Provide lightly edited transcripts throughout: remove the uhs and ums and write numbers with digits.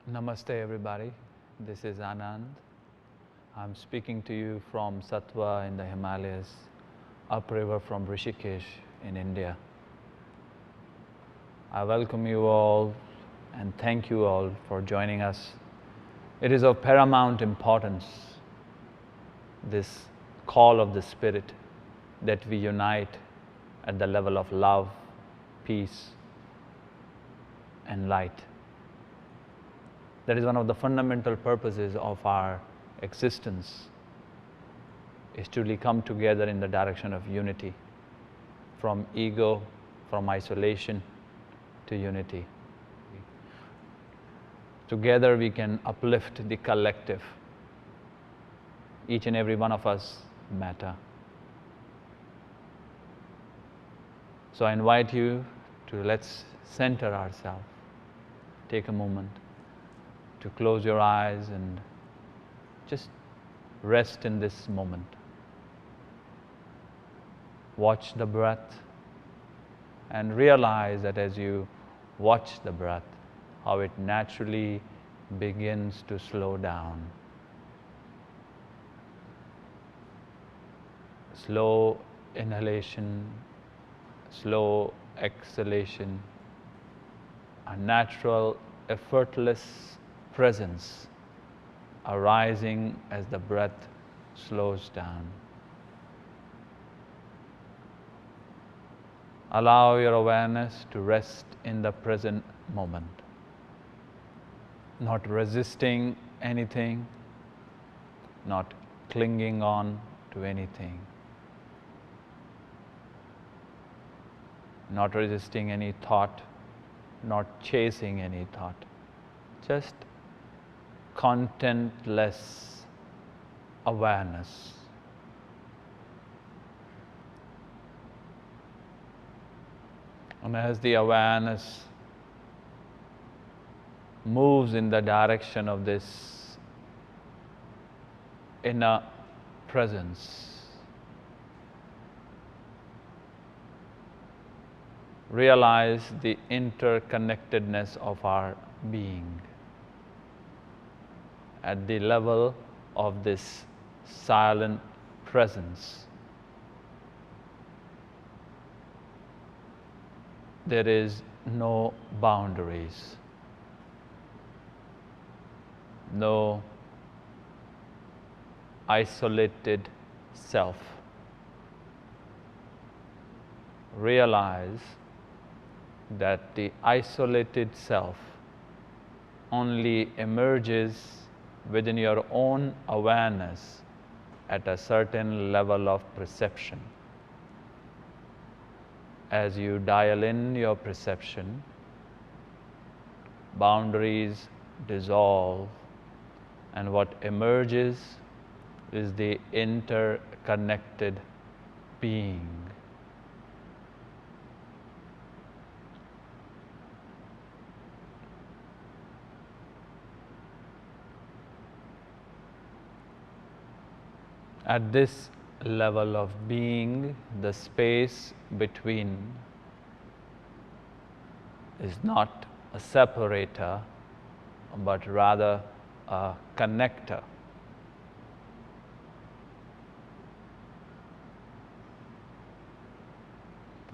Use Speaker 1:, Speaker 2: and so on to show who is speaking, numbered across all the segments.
Speaker 1: Namaste everybody, this is Anand. I'm speaking to you from Sattva in the Himalayas, upriver from Rishikesh in India. I welcome you all and thank you all for joining us. It is of paramount importance, this call of the Spirit, that we unite at the level of love, peace and light. That is one of the fundamental purposes of our existence, is to really come together in the direction of unity, from ego, from isolation to unity. Together we can uplift the collective. Each and every one of us matter. So I invite you to let's center ourselves. Take a moment to close your eyes and just rest in this moment. Watch the breath and realize that as you watch the breath, how it naturally begins to slow down. Slow inhalation, slow exhalation, a natural, effortless presence arising as the breath slows down. Allow your awareness to rest in the present moment, not resisting anything, not clinging on to anything, not resisting any thought, not chasing any thought, just contentless awareness. And as the awareness moves in the direction of this inner presence, realize the interconnectedness of our being. At the level of this silent presence, there is no boundaries, no isolated self. Realize that the isolated self only emerges within your own awareness at a certain level of perception. As you dial in your perception, boundaries dissolve, and what emerges is the interconnected being. At this level of being, the space between is not a separator, but rather a connector.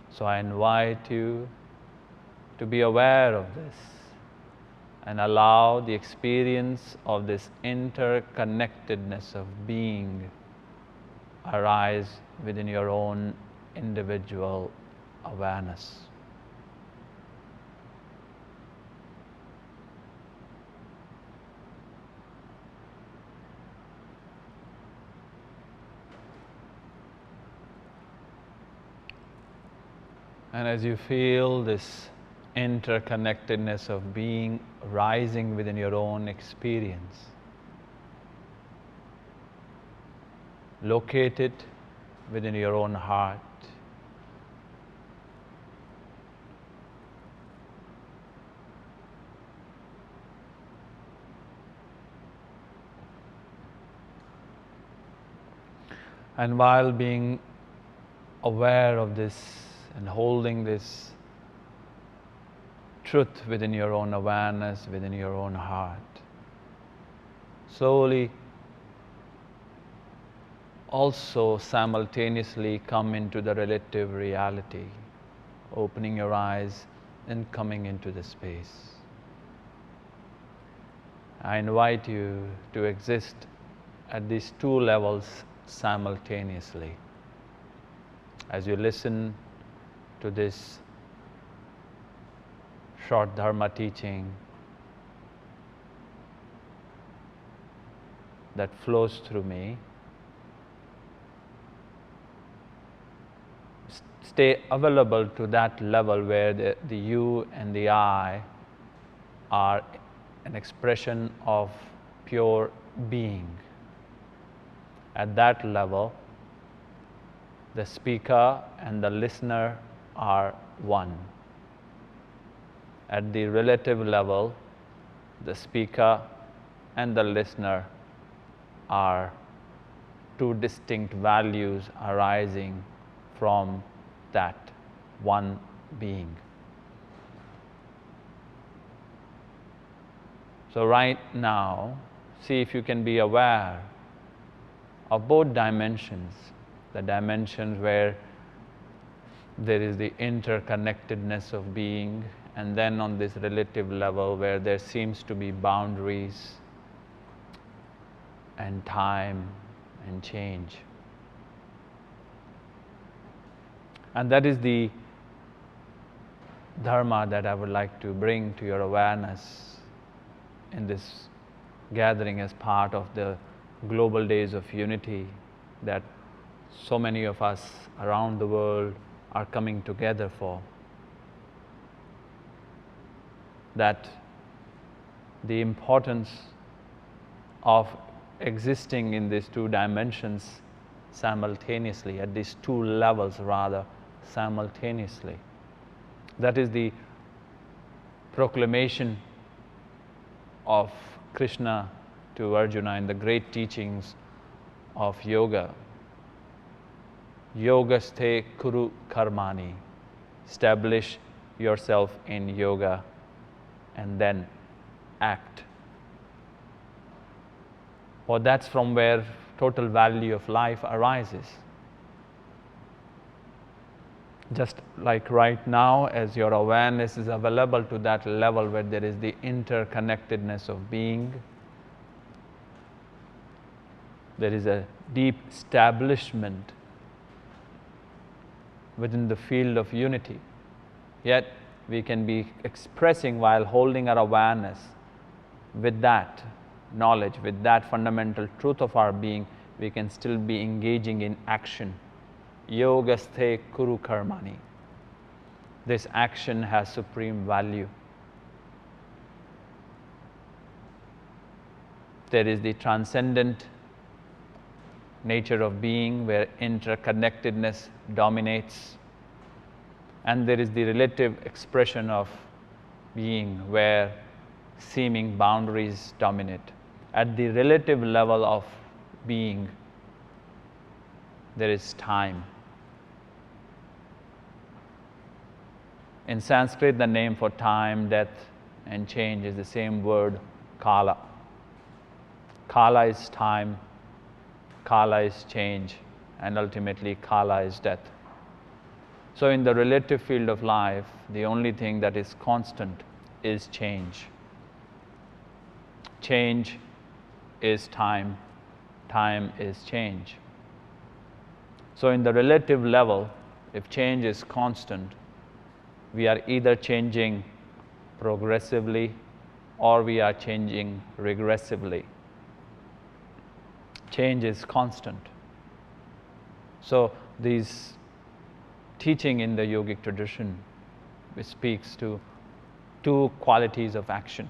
Speaker 1: So I invite you to be aware of this and allow the experience of this interconnectedness of being arise within your own individual awareness. And as you feel this interconnectedness of being rising within your own experience, locate it within your own heart. And while being aware of this and holding this truth within your own awareness, within your own heart. Slowly, also simultaneously come into the relative reality, opening your eyes and coming into the space. I invite you to exist at these two levels simultaneously. As you listen to this short dharma teaching that flows through me, stay available to that level where the you and the I are an expression of pure being. At that level, the speaker and the listener are one. At the relative level, the speaker and the listener are two distinct values arising from that one being. So right now, see if you can be aware of both dimensions, the dimensions where there is the interconnectedness of being, and then on this relative level where there seems to be boundaries and time and change. And that is the dharma that I would like to bring to your awareness in this gathering as part of the global days of unity that so many of us around the world are coming together for. That the importance of existing in these two dimensions simultaneously, at these two levels rather, simultaneously. That is the proclamation of Krishna to Arjuna in the great teachings of yoga. Yogaste kuru karmani. Establish yourself in yoga and then act. Well, that's from where total value of life arises. Just like right now, as your awareness is available to that level where there is the interconnectedness of being, there is a deep establishment within the field of unity. Yet we can be expressing while holding our awareness with that knowledge, with that fundamental truth of our being, we can still be engaging in action. Yogaste kuru karmani. This action has supreme value. There is the transcendent nature of being where interconnectedness dominates, and there is the relative expression of being where seeming boundaries dominate. At the relative level of being, there is time. In Sanskrit, the name for time, death, and change is the same word, kala. Kala is time, kala is change, and ultimately kala is death. So in the relative field of life, the only thing that is constant is change. Change is time, time is change. So in the relative level, if change is constant, we are either changing progressively or we are changing regressively. Change is constant. So these teaching in the yogic tradition, which speaks to two qualities of action,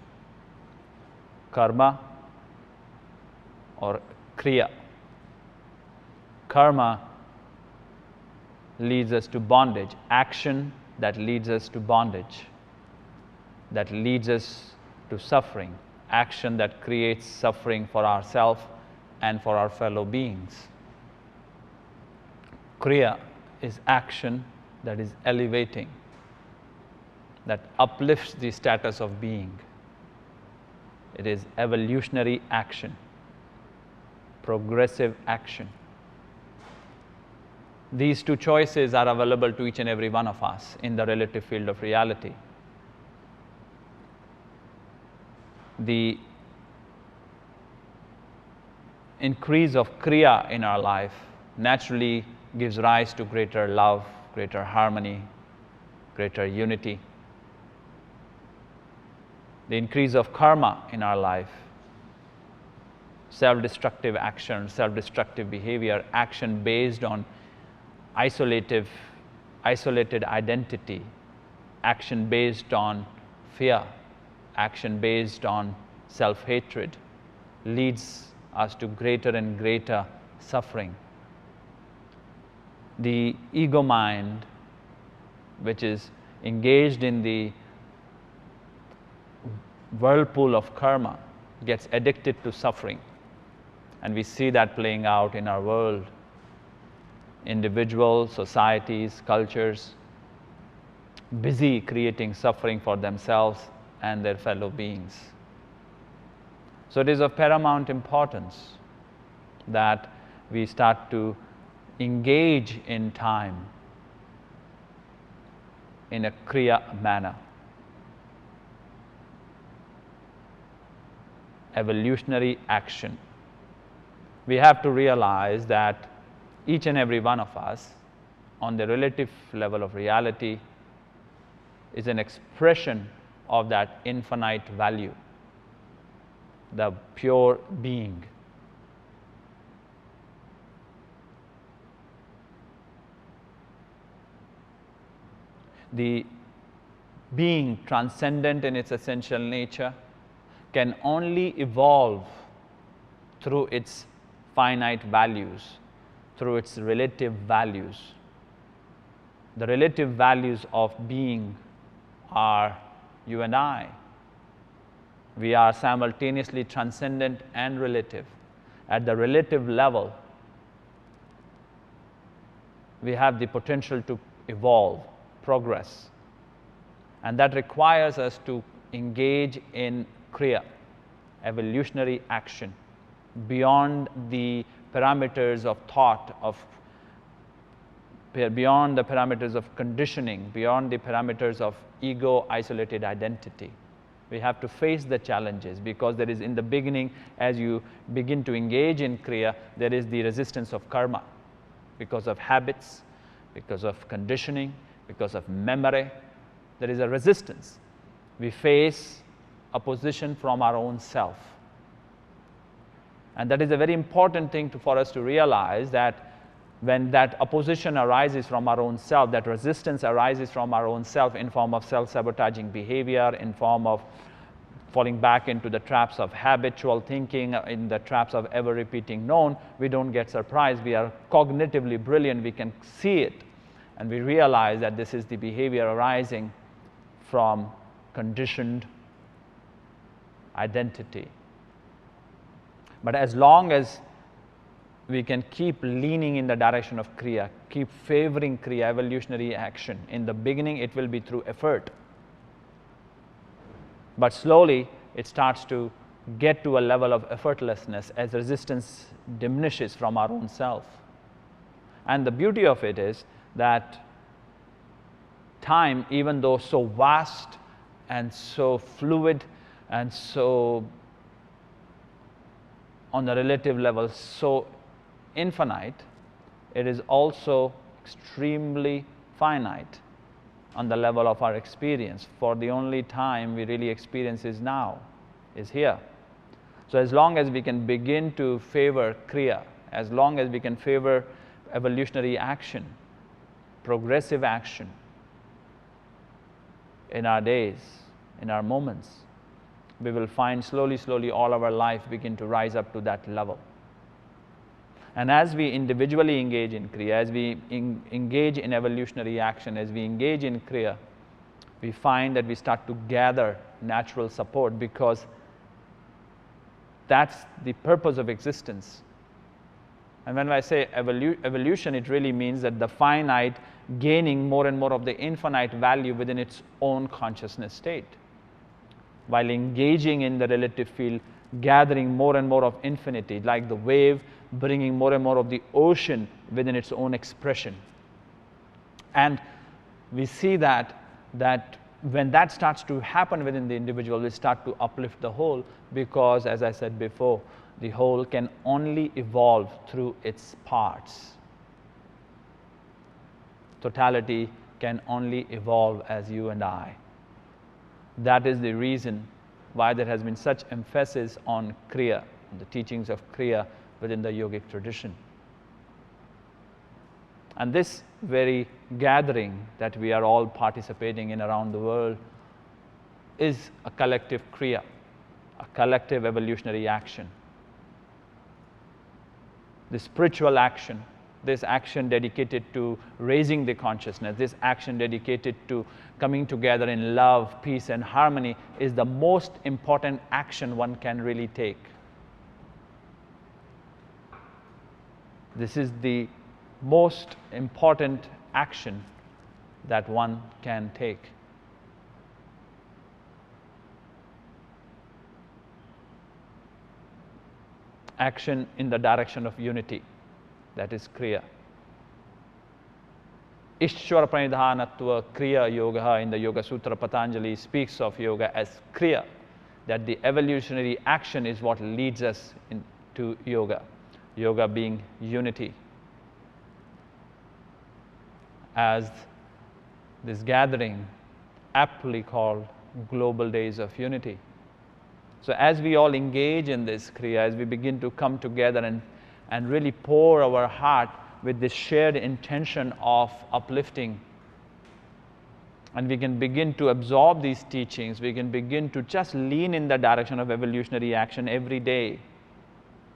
Speaker 1: karma or kriya. Karma leads us to bondage, action that leads us to bondage, that leads us to suffering, action that creates suffering for ourselves and for our fellow beings. Kriya is action that is elevating, that uplifts the status of being. It is evolutionary action, progressive action. These two choices are available to each and every one of us in the relative field of reality. The increase of Kriya in our life naturally gives rise to greater love, greater harmony, greater unity. The increase of karma in our life, self-destructive action, self-destructive behavior, action based on isolated identity, action based on fear, action based on self-hatred, leads us to greater and greater suffering. The ego mind, which is engaged in the whirlpool of karma, gets addicted to suffering. And we see that playing out in our world. Individuals, societies, cultures, busy creating suffering for themselves and their fellow beings. So it is of paramount importance that we start to engage in time in a Kriya manner. Evolutionary action. We have to realize that each and every one of us, on the relative level of reality, is an expression of that infinite value, the pure being. The being transcendent in its essential nature can only evolve through its finite values, through its relative values. The relative values of being are you and I. We are simultaneously transcendent and relative. At the relative level, we have the potential to evolve, progress. And that requires us to engage in Kriya, evolutionary action, beyond the parameters of thought, beyond the parameters of conditioning, beyond the parameters of ego isolated identity. We have to face the challenges, because there is, in the beginning, as you begin to engage in Kriya, there is the resistance of karma, because of habits, because of conditioning, because of memory. There is a resistance. We face opposition from our own self. And that is a very important thing for us to realize, that when that opposition arises from our own self, that resistance arises from our own self in form of self-sabotaging behavior, in form of falling back into the traps of habitual thinking, in the traps of ever-repeating known, we don't get surprised. We are cognitively brilliant. We can see it. And we realize that this is the behavior arising from conditioned identity. But as long as we can keep leaning in the direction of Kriya, keep favoring Kriya, evolutionary action, in the beginning it will be through effort. But slowly it starts to get to a level of effortlessness as resistance diminishes from our own self. And the beauty of it is that time, even though so vast and so fluid and so, on the relative level, so infinite, it is also extremely finite on the level of our experience. For the only time we really experience is now, is here. So as long as we can begin to favor Kriya, as long as we can favor evolutionary action, progressive action in our days, in our moments, we will find slowly all our life begin to rise up to that level. And as we individually engage in Kriya, as we engage in evolutionary action, as we engage in Kriya, we find that we start to gather natural support, because that's the purpose of existence. And when I say evolution, it really means that the finite gaining more and more of the infinite value within its own consciousness state. While engaging in the relative field, gathering more and more of infinity, like the wave bringing more and more of the ocean within its own expression. And we see that when that starts to happen within the individual, we start to uplift the whole, because, as I said before, the whole can only evolve through its parts. Totality can only evolve as you and I. That is the reason why there has been such emphasis on Kriya, the teachings of Kriya within the yogic tradition. And this very gathering that we are all participating in around the world is a collective Kriya, a collective evolutionary action. The spiritual action, this action dedicated to raising the consciousness, this action dedicated to coming together in love, peace, and harmony, is the most important action one can really take. This is the most important action that one can take. Action in the direction of unity, that is Kriya. Ishwara pranidhanatva Kriya Yoga in the Yoga Sutra, Patanjali speaks of yoga as Kriya, that the evolutionary action is what leads us into yoga. Yoga being unity. As this gathering aptly called Global Days of Unity. So as we all engage in this Kriya, as we begin to come together and really pour our heart with this shared intention of uplifting, and we can begin to absorb these teachings, we can begin to just lean in the direction of evolutionary action every day,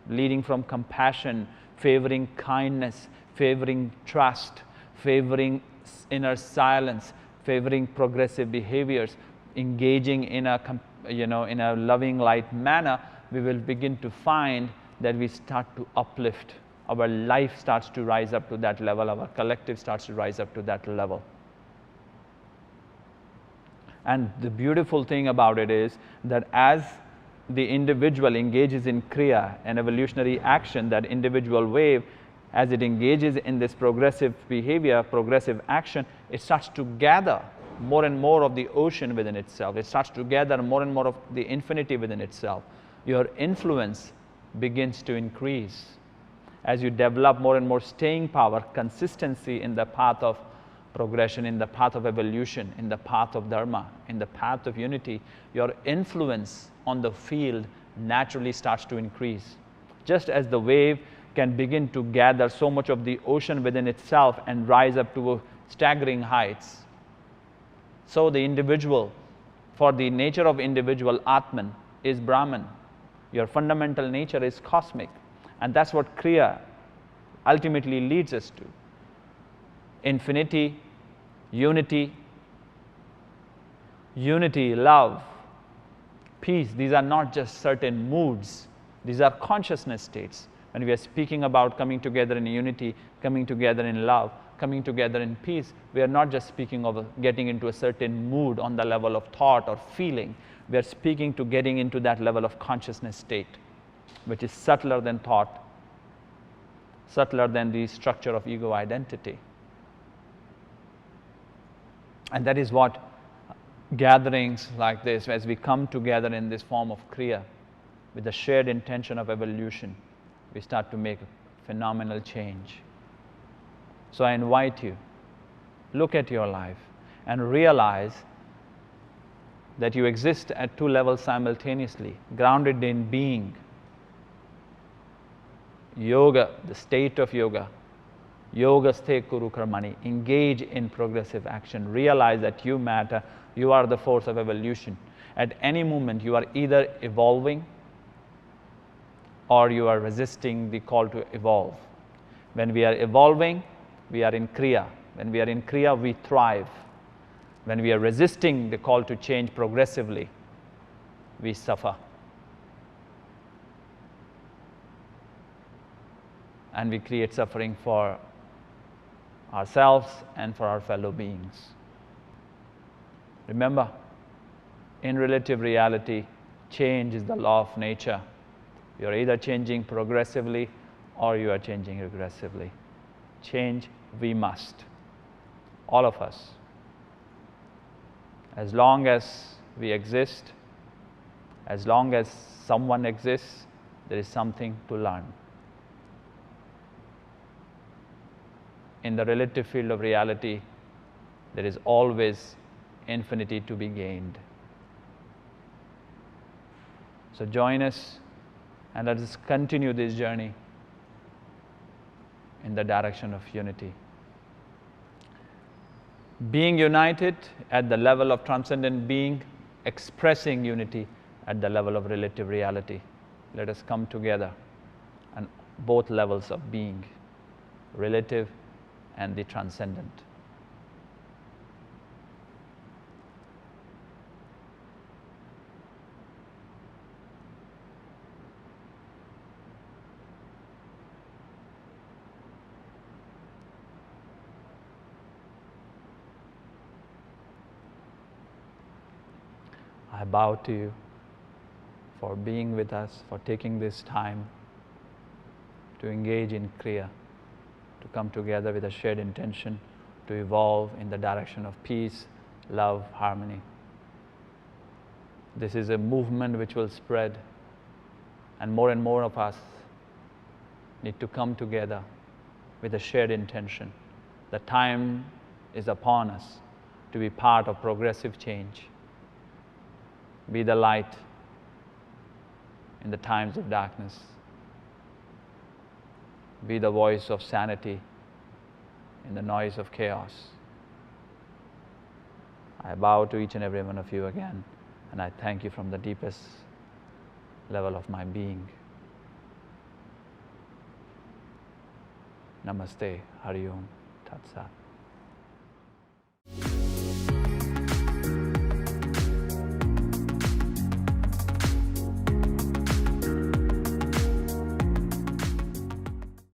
Speaker 1: leading from compassion, favoring kindness, favoring trust, favoring inner silence, favoring progressive behaviors, engaging in a loving light manner, we will begin to find that we start to uplift. Our life starts to rise up to that level, our collective starts to rise up to that level. And the beautiful thing about it is that as the individual engages in Kriya, an evolutionary action, that individual wave, as it engages in this progressive behavior, progressive action, it starts to gather more and more of the ocean within itself. It starts to gather more and more of the infinity within itself. Your influence begins to increase. As you develop more and more staying power, consistency in the path of progression, in the path of evolution, in the path of dharma, in the path of unity, your influence on the field naturally starts to increase. Just as the wave can begin to gather so much of the ocean within itself and rise up to staggering heights, so the individual, for the nature of individual, Atman is Brahman. Your fundamental nature is cosmic. And that's what Kriya ultimately leads us to. Infinity, unity, love, peace. These are not just certain moods. These are consciousness states. When we are speaking about coming together in unity, coming together in love, coming together in peace, we are not just speaking of getting into a certain mood on the level of thought or feeling. We are speaking to getting into that level of consciousness state, which is subtler than thought, subtler than the structure of ego identity. And that is what gatherings like this, as we come together in this form of Kriya, with the shared intention of evolution, we start to make a phenomenal change. So I invite you, look at your life and realize that you exist at two levels simultaneously, grounded in being. Yoga, the state of yoga, yoga ste kuru karmani, engage in progressive action, realize that you matter, you are the force of evolution. At any moment you are either evolving or you are resisting the call to evolve. When we are evolving, we are in Kriya. When we are in Kriya, we thrive. When we are resisting the call to change progressively, we suffer. And we create suffering for ourselves and for our fellow beings. Remember, in relative reality, change is the law of nature. You are either changing progressively or you are changing regressively. Change we must, all of us. As long as we exist, as long as someone exists, there is something to learn. In the relative field of reality, there is always infinity to be gained. So join us and let us continue this journey in the direction of unity. Being united at the level of transcendent being, expressing unity at the level of relative reality. Let us come together on both levels of being, relative and the transcendent. I bow to you for being with us, for taking this time to engage in Kriya, to come together with a shared intention to evolve in the direction of peace, love, harmony. This is a movement which will spread, and more of us need to come together with a shared intention. The time is upon us to be part of progressive change. Be the light in the times of darkness. Be the voice of sanity in the noise of chaos. I bow to each and every one of you again, and I thank you from the deepest level of my being. Namaste, Hari Om, Tat Sat.